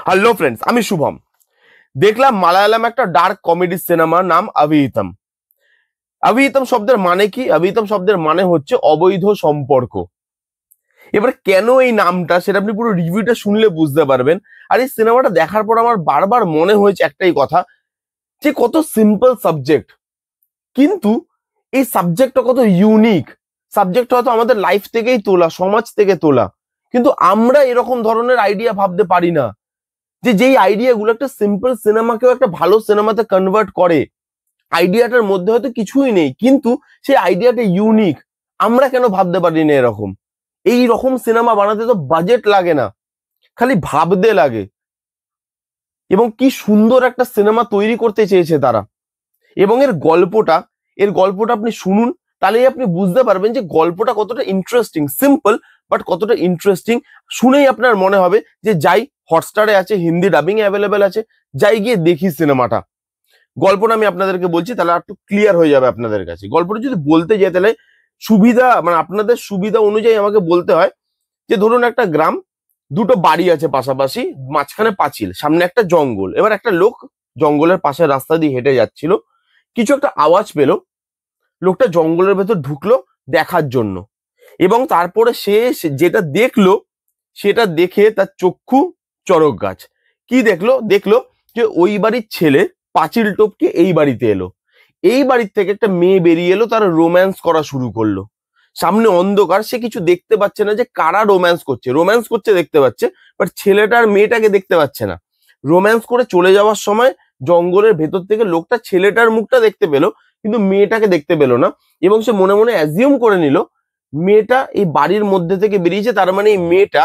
Hello friends, আমি শুভম। দেখলাম মালায়ালাম একটা ডার্ক কমেডি সিনেমা, নাম অভিহিতম। অভিহিতম শব্দের মানে কি? অভিহিতম শব্দের মানে হচ্ছে অবৈধ সম্পর্ক। এবার কেন এই নামটা, সেটা আপনি পুরো রিভিউটা শুনলে বুঝতে পারবেন। আর এই সিনেমাটা দেখার পর আমার বারবার মনে হয়েছে একটাই কথা, যে কত সিম্পল সাবজেক্ট, কিন্তু এই সাবজেক্টটা কত ইউনিক। সাবজেক্টটা হয়তো আমাদের লাইফ থেকেই তোলা, সমাজ থেকে তোলা, কিন্তু আমরা এরকম ধরনের আইডিয়া ভাবতে পারি না, যে যেই আইডিয়াগুলো একটা সিম্পল সিনেমাকেও একটা ভালো সিনেমাতে কনভার্ট করে। আইডিয়াটার মধ্যে হয়তো কিছুই নেই, কিন্তু সেই আইডিয়াটা ইউনিক। আমরা কেন ভাবতে পারি না এরকম? এই রকম সিনেমা বানাতে তো বাজেট লাগে না, খালি ভাবতে লাগে। এবং কি সুন্দর একটা সিনেমা তৈরি করতে চেয়েছে তারা। এবং এর গল্পটা আপনি শুনুন, তাহলেই আপনি বুঝতে পারবেন যে গল্পটা কতটা ইন্টারেস্টিং। সিম্পল বাট কতটা ইন্টারেস্টিং। শুনেই আপনার মনে হবে যে যাই, হটস্টারে আছে, হিন্দি ডাবিং অ্যাভেলেবেল আছে, যাই গিয়ে দেখি সিনেমাটা। গল্পটা আমি আপনাদেরকে বলছি, তাহলে একটু ক্লিয়ার হয়ে যাবে আপনাদের কাছে। গল্পটা যদি বলতে যাই, তাহলে সুবিধা মানে আপনাদের সুবিধা অনুযায়ী আমাকে বলতে হয়। যে ধরুন একটা গ্রাম, দুটো বাড়ি আছে পাশাপাশি, মাঝখানে পাঁচিল, সামনে একটা জঙ্গল। এবার একটা লোক জঙ্গলের পাশে রাস্তা দিয়ে হেঁটে যাচ্ছিল, কিছু একটা আওয়াজ পেলো। লোকটা জঙ্গলের ভেতর ঢুকলো দেখার জন্য, এবং তারপরে সে যেটা দেখলো, সেটা দেখে তার চক্ষু চড়ক গাছ। কি দেখলো? দেখলো যে ওই বাড়ির ছেলে পাঁচিল টপকে এই বাড়িতে এলো। এই বাড়ির থেকে একটা মেয়ে বেরিয়ে এলো, তারা রোম্যান্স করা শুরু করলো। সামনে অন্ধকার, সে কিছু দেখতে পাচ্ছে না যে কারা রোম্যান্স করছে দেখতে পাচ্ছে, বাট ছেলেটা আর মেয়েটাকে দেখতে পাচ্ছে না। রোম্যান্স করে চলে যাওয়ার সময় জঙ্গলের ভেতর থেকে লোকটা ছেলেটার মুখটা দেখতে পেলো, কিন্তু মেয়েটাকে দেখতে পেলো না। এবং সে মনে মনে অ্যাজিউম করে নিল মেয়েটা এই বাড়ির মধ্যে থেকে বেরিয়েছে, তার মানে এই মেয়েটা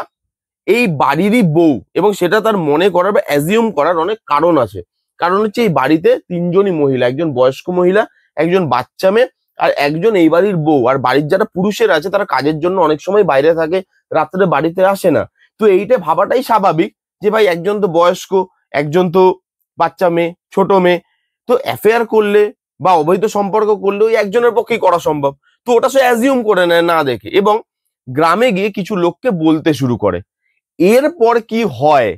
এই বাড়িরই বউ। এবং সেটা তার মনে করার বা অ্যাজিউম করার অনেক কারণ আছে। কারণ হচ্ছে এই বাড়িতে তিনজনই মহিলা, একজন বয়স্ক মহিলা, একজন বাচ্চা মেয়ে, আর একজন এই বাড়ির বউ। আর বাড়ির যারা পুরুষের আছে তারা কাজের জন্য অনেক সময় বাইরে থাকে, রাত্রে বাড়িতে আসে না। তো এইটা ভাবাটাই স্বাভাবিক, যে ভাই একজন তো বয়স্ক, একজন তো বাচ্চা মেয়ে, ছোট মেয়ে, তো অ্যাফেয়ার করলে বা অবৈধ সম্পর্ক করলে ওই একজনের পক্ষেই করা সম্ভব। তো ওটা সে অ্যাজিউম করে নেয় না দেখে, এবং গ্রামে গিয়ে কিছু লোককে বলতে শুরু করে। এরপর কি হয়,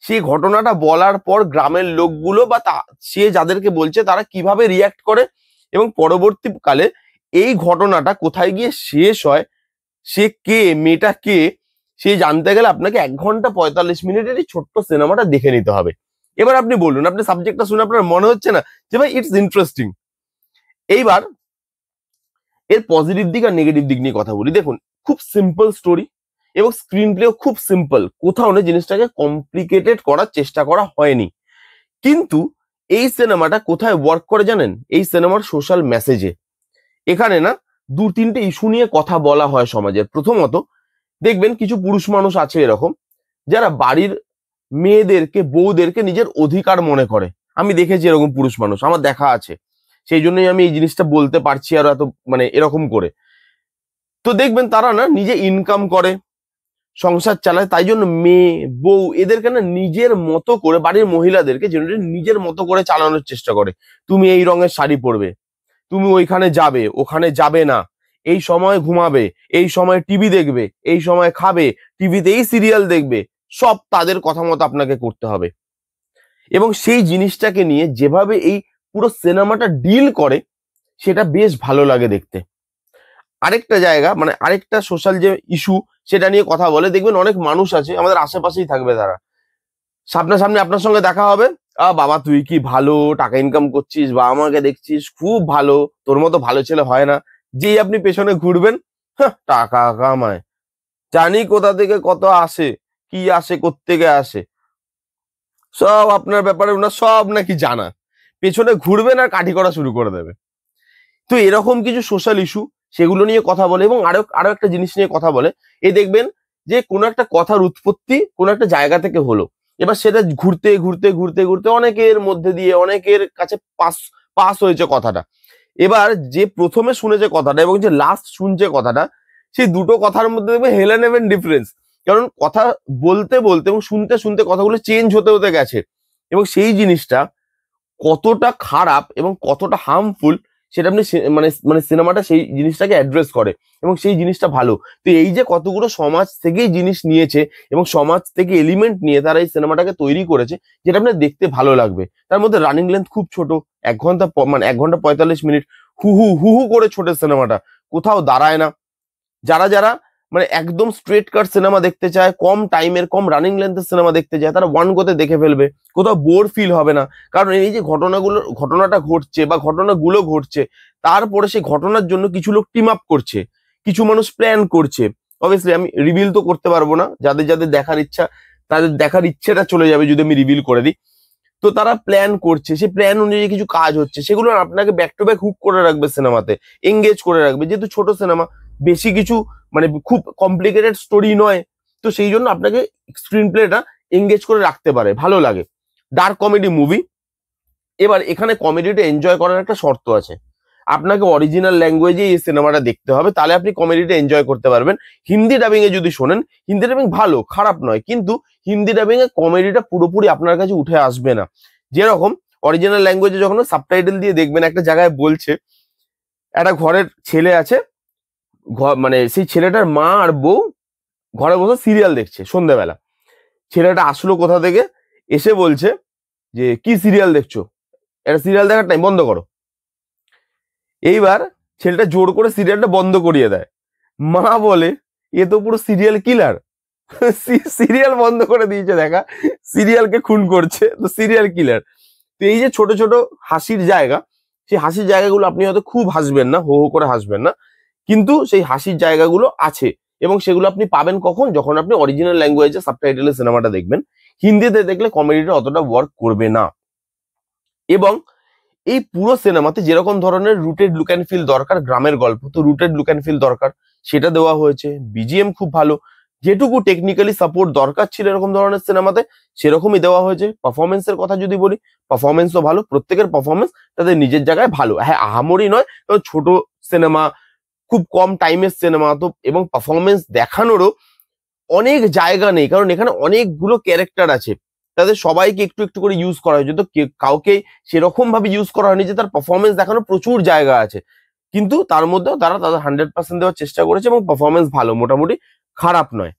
সেই ঘটনাটা বলার পর গ্রামের লোকগুলো বা সে যাদেরকে বলছে তারা কিভাবে রিয়াক্ট করে, এবং পরবর্তীকালে এই ঘটনাটা কোথায় গিয়ে শেষ হয়, সে কে, মেয়েটা কে, সে জানতে গেলে আপনাকে 1 ঘন্টা 45 মিনিটের এই ছোট্ট সিনেমাটা দেখে নিতে হবে। এবার আপনি বলুন, আপনি সাবজেক্টটা শুনে আপনার মনে হচ্ছে না যে ভাই ইটস ইন্টারেস্টিং? এইবার এর পজিটিভ দিক আর নেগেটিভ দিক নিয়ে কথা বলি। দেখুন, খুব সিম্পল স্টোরি, এবং স্ক্রিন প্লেও খুব সিম্পল। কোথাও না জিনিসটাকে কমপ্লিকেটেড করার চেষ্টা করা হয়নি। কিন্তু এই সিনেমাটা কোথায় ওয়ার্ক করে জানেন? এই সিনেমার সোশ্যাল মেসেজে। এখানে না 2-3টে ইস্যু নিয়ে কথা বলা হয় সমাজের। প্রথমত, দেখবেন কিছু পুরুষ মানুষ আছে এরকম, যারা বাড়ির মেয়েদেরকে, বউদেরকে নিজের অধিকার মনে করে। আমি দেখেছি এরকম পুরুষ মানুষ, আমার দেখা আছে। সেই জন্যই আমি এই জিনিসটা বলতে পারছি আর এত মানে এরকম করে। তো দেখবেন তারা না নিজে ইনকাম করে, সংসার চালায়, তাই জন্য মেয়ে বউ এদেরকে না নিজের মতো করে, বাড়ির মহিলাদেরকে জেনারেলি নিজের মতো করে চালানোর চেষ্টা করে। তুমি এই রঙের শাড়ি পরবে, তুমি ওইখানে যাবে, ওখানে যাবে না, এই সময় ঘুমাবে, এই সময় টিভি দেখবে, এই সময় খাবে, টিভিতে এই সিরিয়াল দেখবে, সব তাদের কথা মতো আপনাকে করতে হবে। এবং সেই জিনিসটাকে নিয়ে যেভাবে এই পুরো সিনেমাটা ডিল করে, সেটা বেশ ভালো লাগে দেখতে। আরেকটা জায়গা মানে আরেকটা সোশ্যাল যে ইস্যু, সেটা নিয়ে কথা বলে। দেখবেন অনেক মানুষ আছে আমাদের আশেপাশেই থাকবে, তারা সামনাসামনি আপনার সঙ্গে দেখা হবে, বাবা তুই কি ভালো টাকা ইনকাম করছিস, বা আমাকে দেখছিস খুব ভালো, তোর মতো ভালো ছেলে হয় না। যেই আপনি পেছনে ঘুরবেন, হ্যাঁ টাকা কামায়, জানি কোথা থেকে কত আসে, কি আসে, কোত্থেকে আসে, সব আপনার ব্যাপারে ওনার সব নাকি জানা। পেছনে ঘুরবেন আর কাঠি করা শুরু করে দেবে। তো এরকম কিছু সোশ্যাল ইস্যু, সেগুলো নিয়ে কথা বলে। এবং আরো আরো একটা জিনিস নিয়ে কথা বলে। এই দেখবেন যে কোনো একটা কথার উৎপত্তি কোনো একটা জায়গা থেকে হলো, এবার সেটা ঘুরতে ঘুরতে ঘুরতে ঘুরতে অনেকের মধ্যে দিয়ে অনেকের কাছে পাস পাস হয়েছে কথাটা। এবার যে প্রথমে শুনেছে কথাটা এবং যে লাস্ট শুনছে কথাটা, সেই দুটো কথার মধ্যে দেখবে হেলেন হেভেন ডিফারেন্স। কারণ কথা বলতে বলতে এবং শুনতে শুনতে কথাগুলো চেঞ্জ হতে হতে গেছে, এবং সেই জিনিসটা কতটা খারাপ এবং কতটা হার্মফুল, সেটা আপনি মানে মানে সিনেমাটা সেই জিনিসটাকে অ্যাড্রেস করে এবং সেই জিনিসটা ভালো। তো এই যে কতগুলো সমাজ থেকেই জিনিস নিয়েছে এবং সমাজ থেকে এলিমেন্ট নিয়ে তারা এই সিনেমাটাকে তৈরি করেছে, যেটা আপনার দেখতে ভালো লাগবে। তার মধ্যে রানিং লেন্থ খুব ছোট, 1 ঘন্টা মানে 1 ঘন্টা 45 মিনিট, হু হু হু হু করে ছোটে সিনেমাটা, কোথাও দাঁড়ায় না। যারা যারা মানে একদম স্ট্রেট কাট সিনেমা দেখতে চায়, কম টাইমের কম রানিং লেন্থের সিনেমা দেখতে চায়, তারা ওয়ান গোতে দেখে ফেলবে, কোথাও বোর ফিল হবে না। কারণ এই যে ঘটনাটা ঘটছে বা ঘটনাগুলো ঘটছে, তারপরে সেই ঘটনার জন্য কিছু লোক টিম আপ করছে, কিছু মানুষ প্ল্যান করছে। অবভিয়াসলি আমি রিভিল তো করতে পারবো না, যাদের যাদের দেখার ইচ্ছা তাদের দেখার ইচ্ছেটা চলে যাবে যদি আমি রিভিল করে দিই। তো তারা প্ল্যান করছে, সেই প্ল্যান অনুযায়ী কিছু কাজ হচ্ছে, সেগুলো আপনাকে ব্যাক টু ব্যাক হুক করে রাখবে সিনেমাতে, এঙ্গেজ করে রাখবে। যেহেতু ছোট সিনেমা, বেশি কিছু মানে খুব কমপ্লিকেটেড স্টোরি নয়, তো সেই জন্য আপনাকে স্ক্রিন প্লেটা এঙ্গেজ করে রাখতে পারে, ভালো লাগে। Dark comedy movie. এবার এখানে কমেডিটা এনজয় করার একটা শর্ত আছে, আপনাকে অরিজিনাল ল্যাঙ্গুয়েজে এই সিনেমাটা দেখতে হবে, তাহলে আপনি কমেডিটা এনজয় করতে পারবেন। হিন্দি ডাবিং এ যদি শোনেন, হিন্দি ডাবিং ভালো, খারাপ নয়, কিন্তু হিন্দি ডাবিং এ কমেডিটা পুরোপুরি আপনার কাছে উঠে আসবে না। যেরকম অরিজিনাল ল্যাঙ্গুয়েজে যখন সাবটাইটেল দিয়ে দেখবেন, একটা জায়গায় বলছে একটা ঘরের ছেলে আছে, মানে সেই ছেলেটার মা আর বউ ঘরে বসে সিরিয়াল দেখছে সন্ধ্যাবেলা। ছেলেটা আসলো কোথা থেকে, এসে বলছে যে কি সিরিয়াল দেখছো, এটা সিরিয়াল দেখার টাইম, বন্ধ করো। এইবার ছেলেটা জোর করে সিরিয়ালটা বন্ধ করিয়ে দেয়। মা বলে এ তো পুরো সিরিয়াল কিলার, সিরিয়াল বন্ধ করে দিয়েছে দেখা, সিরিয়ালকে খুন করছে, তো সিরিয়াল কিলার। তো এই যে ছোট ছোট হাসির জায়গা, সেই হাসির জায়গাগুলো আপনি হয়তো খুব হাসবেন না, হো হো করে হাসবেন না, কিন্তু সেই হাসির জায়গাগুলো আছে এবং সেগুলো আপনি পাবেন কখন, যখন আপনি অরিজিনাল ল্যাঙ্গুয়েজে সাবটাইটেলে সিনেমাটা দেখবেন। হিন্দিতে দেখলে কমেডিটা অতটা ওয়ার্ক করবে না। এবং এই পুরো সিনেমাতে যেরকম ধরনের রুটেড লুক অ্যান্ড ফিল দরকার, গ্রামের গল্প, তো রুটেড লুক অ্যান্ড ফিল দরকার, সেটা দেওয়া হয়েছে। বিজিএম খুব ভালো, যেটুকু টেকনিক্যালি সাপোর্ট দরকার ছিল এরকম ধরনের সিনেমাতে সেরকমই দেওয়া হয়েছে। পারফরমেন্সের কথা যদি বলি, পারফরমেন্সও ভালো, প্রত্যেকের পারফরমেন্স তাদের নিজের জায়গায় ভালো। হ্যাঁ, আহামরি নয়, কারণ ছোট সিনেমা, খুব কম টাইমের সিনেমা, তো এবং পারফরমেন্স দেখানোরও অনেক জায়গা নেই, কারণ এখানে অনেকগুলো ক্যারেক্টার আছে, তাদের সবাইকে একটু একটু করে ইউজ করা হয়েছে, তো কাউকে সেরকম ভাবে ইউজ করা হয়নি যে তার পারফরমেন্স দেখানোর প্রচুর জায়গা আছে, কিন্তু তার মধ্যেও তারা তাদের 100% দেওয়ার চেষ্টা করেছে এবং পারফরমেন্স ভালো, মোটামুটি খারাপ নয়।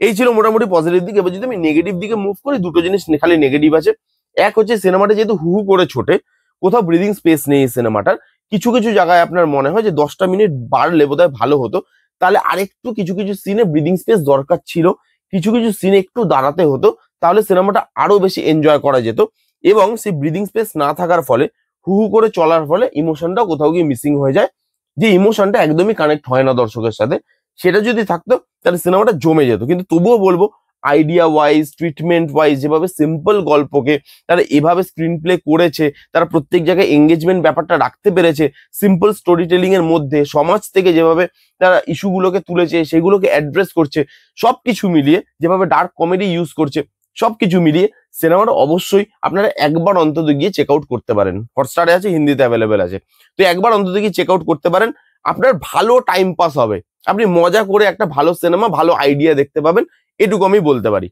এই ছিল মোটামুটি পজিটিভ দিক। এবার যদি আমি নেগেটিভ দিকে মুভ করি, দুটো জিনিস খালি নেগেটিভ আছে। এক হচ্ছে সিনেমাটা যেহেতু হু হু করে ছোটে, কোথাও ব্রিদিং স্পেস নেই এই সিনেমাটার। কিছু কিছু জায়গায় আপনার মনে হয় যে 10টা মিনিট বাড়লে বোধহয় ভালো হতো, তাহলে আরেকটু কিছু কিছু সিনে ব্রিদিং স্পেস দরকার ছিল, কিছু কিছু সিনে একটু দাঁড়াতে হতো, তাহলে সিনেমাটা আরো বেশি এনজয় করা যেত। এবং সেই ব্রিদিং স্পেস না থাকার ফলে, হু হু করে চলার ফলে ইমোশনটা কোথাও গিয়ে মিসিং হয়ে যায়, যে ইমোশনটা একদমই কানেক্ট হয় না দর্শকের সাথে। সেটা যদি থাকতো তাহলে সিনেমাটা জমে যেত। কিন্তু তবুও বলবো, আইডিয়া ওয়াইজ, ট্রিটমেন্ট ওয়াইজ, যেভাবে সিম্পল গল্পকে তারা এভাবে স্ক্রিন প্লে করেছে, তারা প্রত্যেক জায়গায় এঙ্গেজমেন্ট ব্যাপারটা রাখতে পেরেছে, সিম্পল স্টোরি টেলিং এর মধ্যে সমাজ থেকে যেভাবে তারা ইস্যুগুলোকে তুলেছে, সেগুলোকে অ্যাড্রেস করছে, সবকিছু মিলিয়ে যেভাবে ডার্ক কমেডি ইউজ করছে, সবকিছু মিলিয়ে সিনেমাটা অবশ্যই আপনারা একবার অন্তত গিয়ে চেক আউট করতে পারেন। হটস্টারে আছে, হিন্দিতে অ্যাভেলেবেল আছে, তো একবার অন্তত গিয়ে চেক আউট করতে পারেন। আপনার ভালো টাইম পাস হবে, আপনি মজা করে একটা ভালো সিনেমা, ভালো আইডিয়া দেখতে পাবেন, এটুকু আমি বলতে পারি।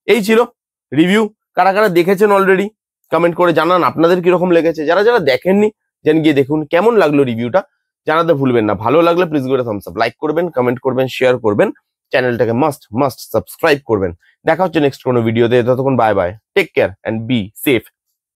এই ছিল রিভিউ। কারা কারা দেখেছেন অলরেডি কমেন্ট করে জানান আপনাদের কিরকম লেগেছে। যারা যারা দেখেননি, যেন গিয়ে দেখুন কেমন লাগলো রিভিউটা, জানাতে ভুলবেন না। ভালো লাগলে প্লিজ করে থামস আপ, লাইক করবেন, কমেন্ট করবেন, শেয়ার করবেন, চ্যানেলটাকে মাস্ট মাস্ট সাবস্ক্রাইব করবেন। দেখা হচ্ছে নেক্সট কোনো ভিডিওতে, ততক্ষণ bye bye, take care and be safe.